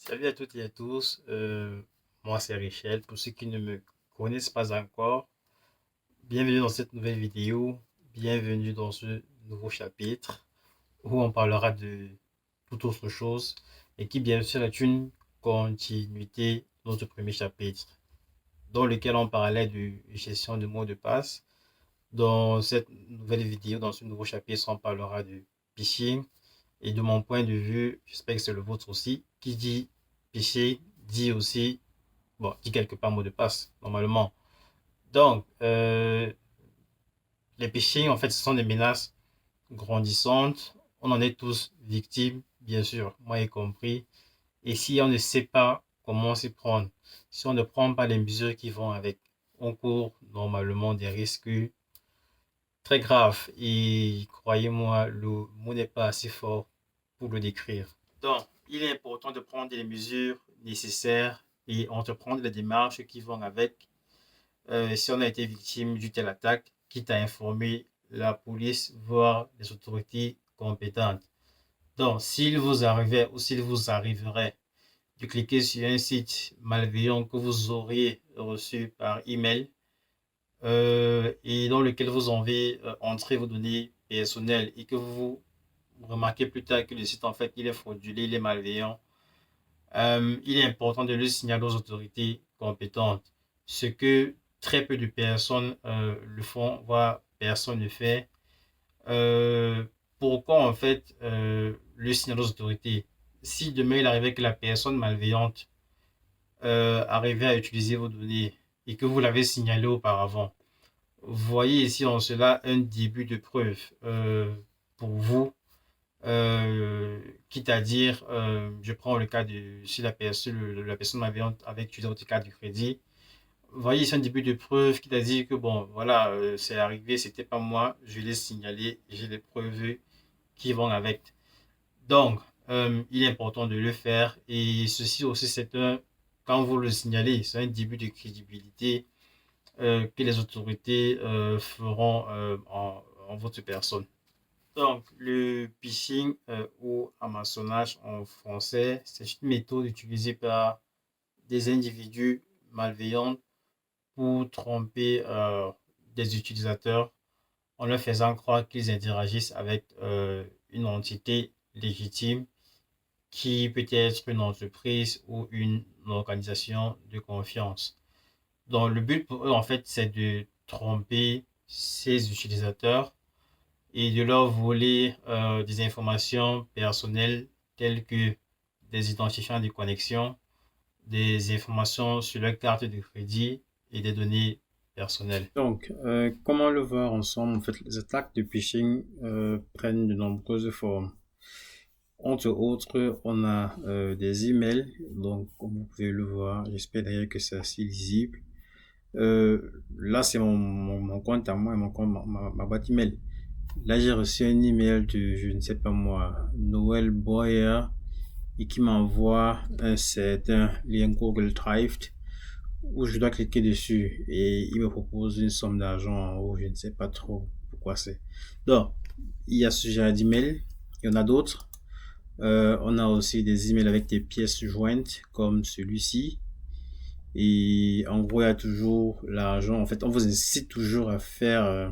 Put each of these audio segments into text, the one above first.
Salut à toutes et à tous, moi c'est Richel. Pour ceux qui ne me connaissent pas encore, bienvenue dans cette nouvelle vidéo, bienvenue dans ce nouveau chapitre où on parlera de toute autre chose et qui bien sûr est une continuité de notre premier chapitre dans lequel on parlait de gestion de mots de passe. Dans cette nouvelle vidéo, dans ce nouveau chapitre, on parlera de phishing. Et de mon point de vue, j'espère que c'est le vôtre aussi, qui dit phishing dit aussi, bon, dit quelque part mot de passe, normalement. Donc, les phishing, en fait, ce sont des menaces grandissantes. On en est tous victimes, bien sûr, moi y compris. Et si on ne sait pas comment s'y prendre, si on ne prend pas les mesures qui vont avec, on court normalement des risques très graves. Et croyez-moi, le mot n'est pas assez fort pour le décrire. Donc, il est important de prendre les mesures nécessaires et entreprendre les démarches qui vont avec. Si on a été victime d'une telle attaque, quitte à informer la police, voire les autorités compétentes. Donc, s'il vous arrivait ou s'il vous arriverait de cliquer sur un site malveillant que vous auriez reçu par email et dans lequel vous avez entré vos données personnelles et que vous remarquez plus tard que le site en fait il est frauduleux, il est malveillant, il est important de le signaler aux autorités compétentes. Ce que très peu de personnes le font, voire personne ne fait. Euh, Pourquoi en fait le signaler aux autorités? Si demain il arrivait que la personne malveillante arrivait à utiliser vos données et que vous l'avez signalé auparavant, voyez ici en cela un début de preuve pour vous. Quitte à dire, je prends le cas de si la personne malveillante avait utilisé votre carte de crédit. Vous voyez, c'est un début de preuve qui t'a dit que bon, voilà, c'est arrivé, c'était pas moi, je l'ai signalé, j'ai les preuves qui vont avec. Donc, il est important de le faire et ceci aussi, quand vous le signalez, c'est un début de crédibilité que les autorités feront en votre personne. Donc, le phishing ou hameçonnage en français, c'est une méthode utilisée par des individus malveillants pour tromper des utilisateurs en leur faisant croire qu'ils interagissent avec une entité légitime qui peut être une entreprise ou une organisation de confiance. Donc, le but pour eux, en fait, c'est de tromper ces utilisateurs et de leur voler des informations personnelles telles que des identifiants de connexion, des informations sur leur carte de crédit et des données personnelles. Donc, comment le voir ensemble? En fait, les attaques de phishing prennent de nombreuses formes. Entre autres, on a des emails, donc comme vous pouvez le voir, j'espère d'ailleurs que c'est assez lisible. Là, c'est mon compte à moi, ma boîte email. Là, j'ai reçu un email de, je ne sais pas moi, Noël Boyer, et qui m'envoie un certain lien Google Drive où je dois cliquer dessus et il me propose une somme d'argent où je ne sais pas trop pourquoi c'est. Donc, il y a ce genre d'email, il y en a d'autres. On a aussi des emails avec des pièces jointes comme celui-ci. Et en gros, il y a toujours l'argent. En fait, on vous incite toujours à faire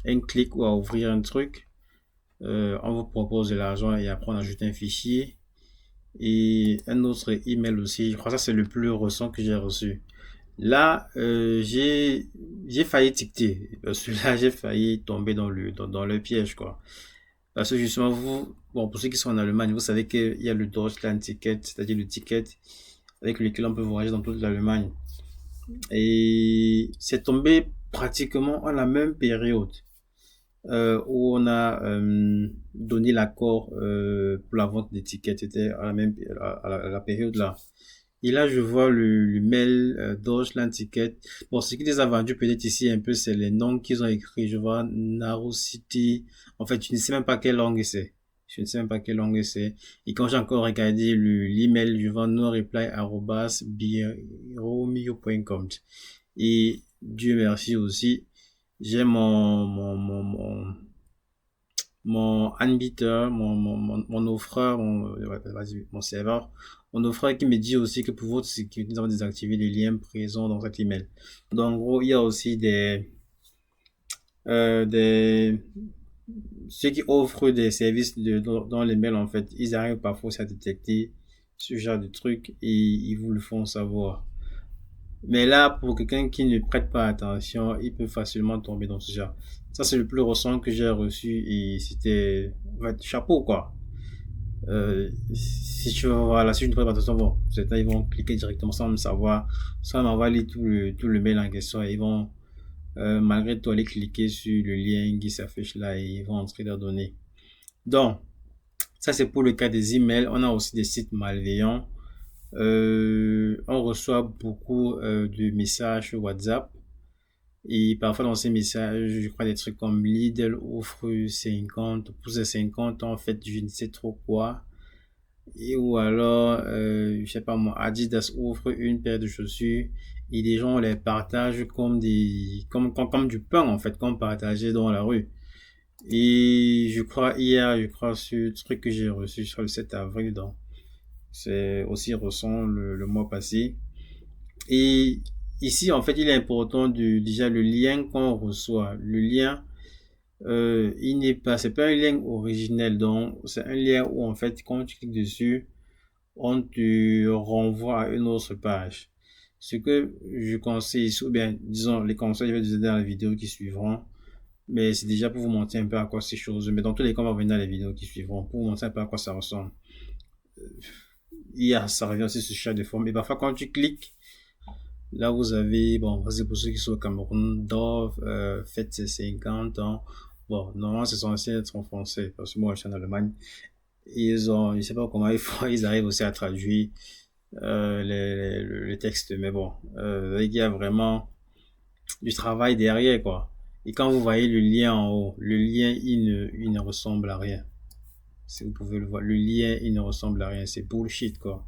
un clic ou à ouvrir un truc. On vous propose de l'argent et après on ajoute un fichier. Et un autre email aussi. Je crois que ça c'est le plus récent que j'ai reçu. Là, j'ai failli ticter. Parce que là, j'ai failli tomber dans le piège, quoi. Parce que justement, bon, pour ceux qui sont en Allemagne, vous savez qu'il y a le Deutschland Ticket, c'est-à-dire le ticket avec lequel on peut voyager dans toute l'Allemagne. Et c'est tombé pratiquement à la même période où on a donné l'accord pour la vente des tickets. C'était à la même à la période là. Et là, je vois le mail Deutschland Ticket. Bon, ce qui les a vendus peut-être ici un peu, c'est les noms qu'ils ont écrits. Je vois Naru City. En fait, je ne sais même pas quelle langue c'est. Je ne sais même pas quelle langue c'est. Et quand j'ai encore regardé l'email, je vois noreply@biromio.com. Et Dieu merci aussi, j'ai mon Anbieter, mon offreur, mon serveur, mon offreur qui me dit aussi que pour votre sécurité, nous avons désactivé les liens présents dans cet email. Donc, en gros, il y a aussi des, ceux qui offrent des services dans les mails, en fait, ils arrivent parfois aussi à détecter ce genre de trucs et ils vous le font savoir. Mais là, pour quelqu'un qui ne prête pas attention, il peut facilement tomber dans ce genre. Ça, c'est le plus récent que j'ai reçu et c'était, en fait, chapeau, quoi. Si tu voilà, si je ne prête pas attention, bon, certains, ils vont cliquer directement sans me savoir, sans m'envoyer tout le mail en question et ils vont, malgré tout, aller cliquer sur le lien qui s'affiche là et ils vont entrer leurs données. Donc, ça, c'est pour le cas des emails. On a aussi des sites malveillants. On reçoit beaucoup de messages sur WhatsApp. Et parfois dans ces messages, je crois des trucs comme Lidl offre 50, pour ces 50, en fait, je ne sais trop quoi. Et ou alors, je sais pas moi, Adidas offre une paire de chaussures et des gens les partagent comme comme du pain, en fait, comme partagé dans la rue. Et je crois hier, je crois ce truc que j'ai reçu sur le 7 avril, donc c'est aussi récent le mois passé. Et ici, en fait, il est important déjà le lien qu'on reçoit. Le lien, il n'est pas, c'est pas un lien originel, donc c'est un lien où en fait, quand tu cliques dessus, on te renvoie à une autre page. Ce que je conseille, ou bien, disons, les conseils, je vais vous aider dans les vidéos qui suivront, mais c'est déjà pour vous montrer un peu à quoi ces choses, mais dans tous les cas, on va revenir dans les vidéos qui suivront pour vous montrer un peu à quoi ça ressemble. Ça revient aussi sur ce chat de forme. Et parfois, quand tu cliques, là, vous avez, bon, c'est pour ceux qui sont au Cameroun, Dove, faites ses 50 ans. Bon, normalement, c'est censé être en français, parce que moi, je suis en Allemagne. Ils ont, je sais pas comment ils font, ils arrivent aussi à traduire, les textes, mais bon, il y a vraiment du travail derrière, quoi. Et quand vous voyez le lien en haut, le lien, il ne ressemble à rien. Si vous pouvez le voir, le lien, il ne ressemble à rien. C'est bullshit, quoi.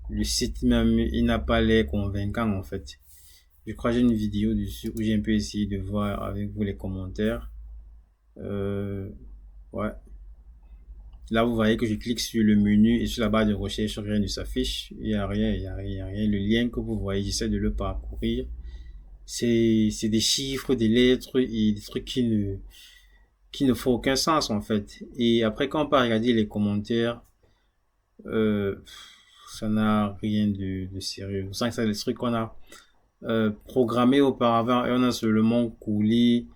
Le site même, il n'a pas l'air convaincant, en fait. Je crois que j'ai une vidéo dessus où j'ai un peu essayé de voir avec vous les commentaires. Euh, ouais. Là, vous voyez que je clique sur le menu et sur la barre de recherche, rien ne s'affiche. Il n'y a rien, il n'y a rien, il n'y a rien. Le lien que vous voyez, j'essaie de le parcourir. C'est des chiffres, des lettres et des trucs qui ne font aucun sens, en fait. Et après, quand on peut regarder les commentaires, euh, ça n'a rien de sérieux. Vous savez que c'est des trucs qu'on a programmé auparavant et on a seulement coulé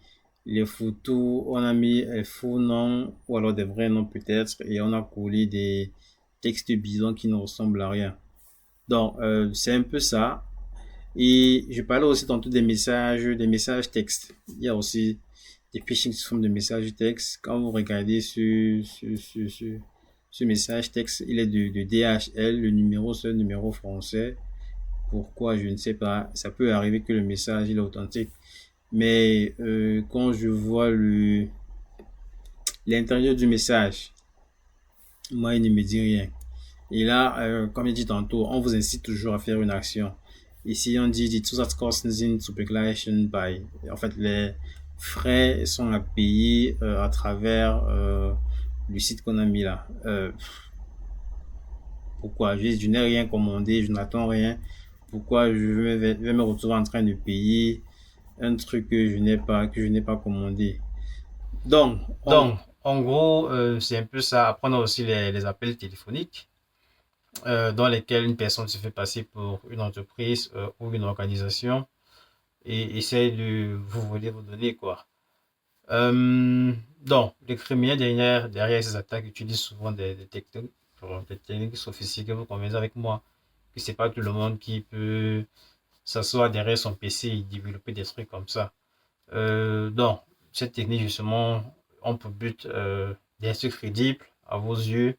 les photos, on a mis un faux nom ou alors des vrais noms peut-être et on a collé des textes bidons qui ne ressemblent à rien. Donc c'est un peu ça. Et je parlais aussi tantôt des messages textes. Il y a aussi des phishing sous forme de messages textes. Quand vous regardez ce message texte, il est de DHL, le numéro c'est un numéro français. Pourquoi, je ne sais pas. Ça peut arriver que le message il est authentique. Mais quand je vois l'intérieur du message, moi, il ne me dit rien. Et là, comme je dit tantôt, on vous incite toujours à faire une action. Ici, on dit die Zusatzkosten sind zu begleichen by. En fait, les frais sont à payer à travers le site qu'on a mis là. Pourquoi? Je n'ai rien commandé, je n'attends rien. Pourquoi vais me retrouver en train de payer un truc que je n'ai pas commandé? Donc, Donc, en gros, c'est un peu ça. Après, on a aussi les appels téléphoniques dans lesquels une personne se fait passer pour une entreprise ou une organisation et essaye de vous voler vos données, quoi. Donc, les criminels derrière ces attaques utilisent souvent des techniques sophistiquées. Vous convenez avec moi que c'est pas tout le monde qui peut s'asseoir derrière son PC et développer des trucs comme ça. Donc, cette technique, justement, ont pour but d'être crédible à vos yeux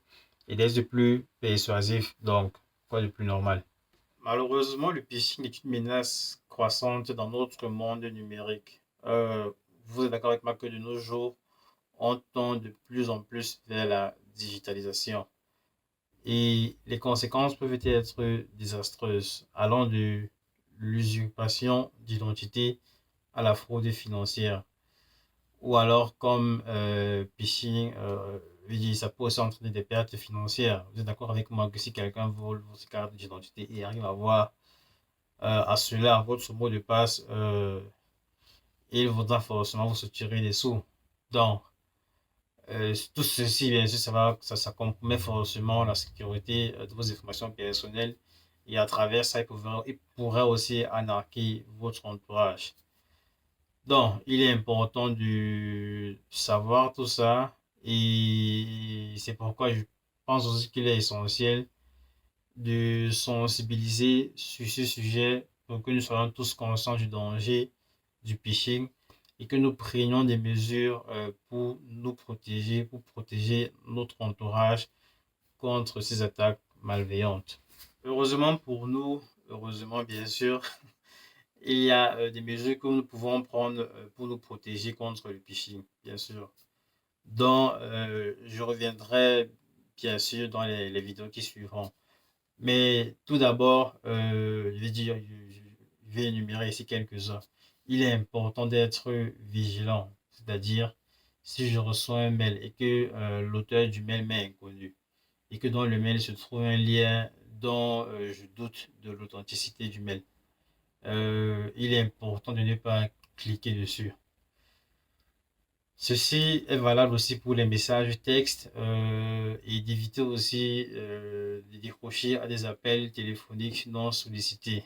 et d'être plus persuasif. Donc, quoi de plus normal? Malheureusement, le phishing est une menace croissante dans notre monde numérique. Vous êtes d'accord avec moi que de nos jours, on tend de plus en plus vers la digitalisation et les conséquences peuvent être désastreuses, allant de l'usurpation d'identité à la fraude financière. ou alors comme phishing, je dis, ça peut aussi entraîner des pertes financières. Vous êtes d'accord avec moi que si quelqu'un vole votre carte d'identité et arrive à voir à cela votre mot de passe, il voudra forcément vous soutirer des sous. Donc, tout ceci, bien sûr, ça compromet forcément la sécurité de vos informations personnelles et à travers ça, il pourrait aussi anarquer votre entourage. Donc, il est important de savoir tout ça et c'est pourquoi je pense aussi qu'il est essentiel de sensibiliser sur ce sujet pour que nous soyons tous conscients du danger du phishing et que nous prenions des mesures pour nous protéger, pour protéger notre entourage contre ces attaques malveillantes. Heureusement pour nous, heureusement bien sûr, il y a des mesures que nous pouvons prendre pour nous protéger contre le phishing, bien sûr. Donc, je reviendrai bien sûr dans les vidéos qui suivront. Mais tout d'abord, je vais énumérer ici quelques-uns. Il est important d'être vigilant, c'est-à-dire si je reçois un mail et que l'auteur du mail m'est inconnu et que dans le mail se trouve un lien dont je doute de l'authenticité du mail, il est important de ne pas cliquer dessus. Ceci est valable aussi pour les messages textes et d'éviter aussi de décrocher à des appels téléphoniques non sollicités.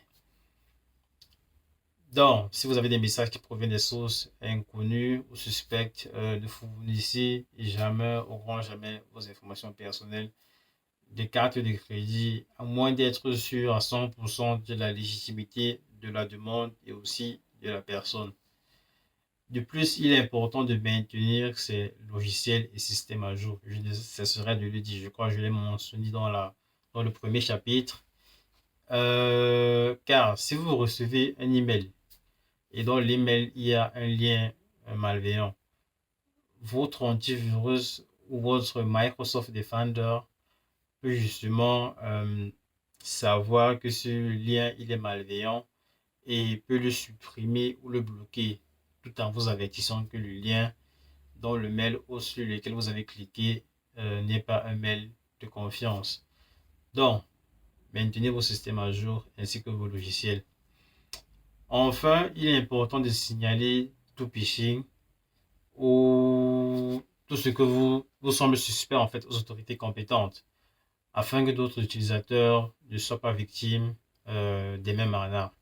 Donc, si vous avez des messages qui proviennent des sources inconnues ou suspectes, ne fournissez jamais, au grand jamais, vos informations personnelles des cartes de crédit, à moins d'être sûr à 100% de la légitimité de la demande et aussi de la personne. De plus, il est important de maintenir ces logiciels et systèmes à jour. Je ne cesserai de le dire. Je crois que je l'ai mentionné dans le premier chapitre. Car si vous recevez un email et dans l'email il y a un lien malveillant, votre antivirus ou votre Microsoft Defender peut justement savoir que ce lien il est malveillant et peut le supprimer ou le bloquer tout en vous avertissant que le lien dans le mail ou sur lequel vous avez cliqué n'est pas un mail de confiance. Donc, maintenez vos systèmes à jour ainsi que vos logiciels. Enfin, il est important de signaler tout phishing ou tout ce que vous semble suspect en fait aux autorités compétentes afin que d'autres utilisateurs ne soient pas victimes des mêmes arnaques.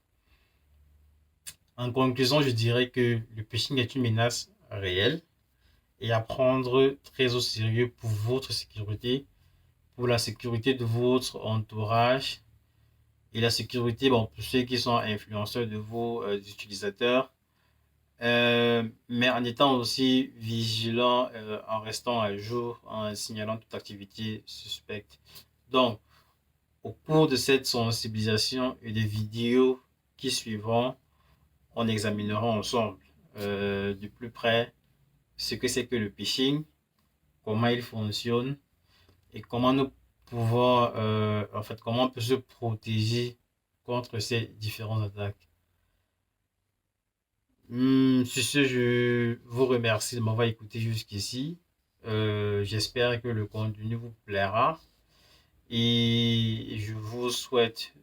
En conclusion, je dirais que le phishing est une menace réelle et à prendre très au sérieux pour votre sécurité, pour la sécurité de votre entourage et la sécurité bon, pour ceux qui sont influenceurs de vos utilisateurs, mais en étant aussi vigilant, en restant à jour, en signalant toute activité suspecte. Donc, au cours de cette sensibilisation et des vidéos qui suivront, on examinera ensemble de plus près ce que c'est que le phishing, comment il fonctionne et comment nous pouvons, en fait, comment on peut se protéger contre ces différentes attaques. Sur ce, je vous remercie de m'avoir écouté jusqu'ici. J'espère que le contenu vous plaira et je vous souhaite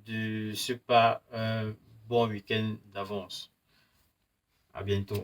de ce pas un bon week-end d'avance. À bientôt.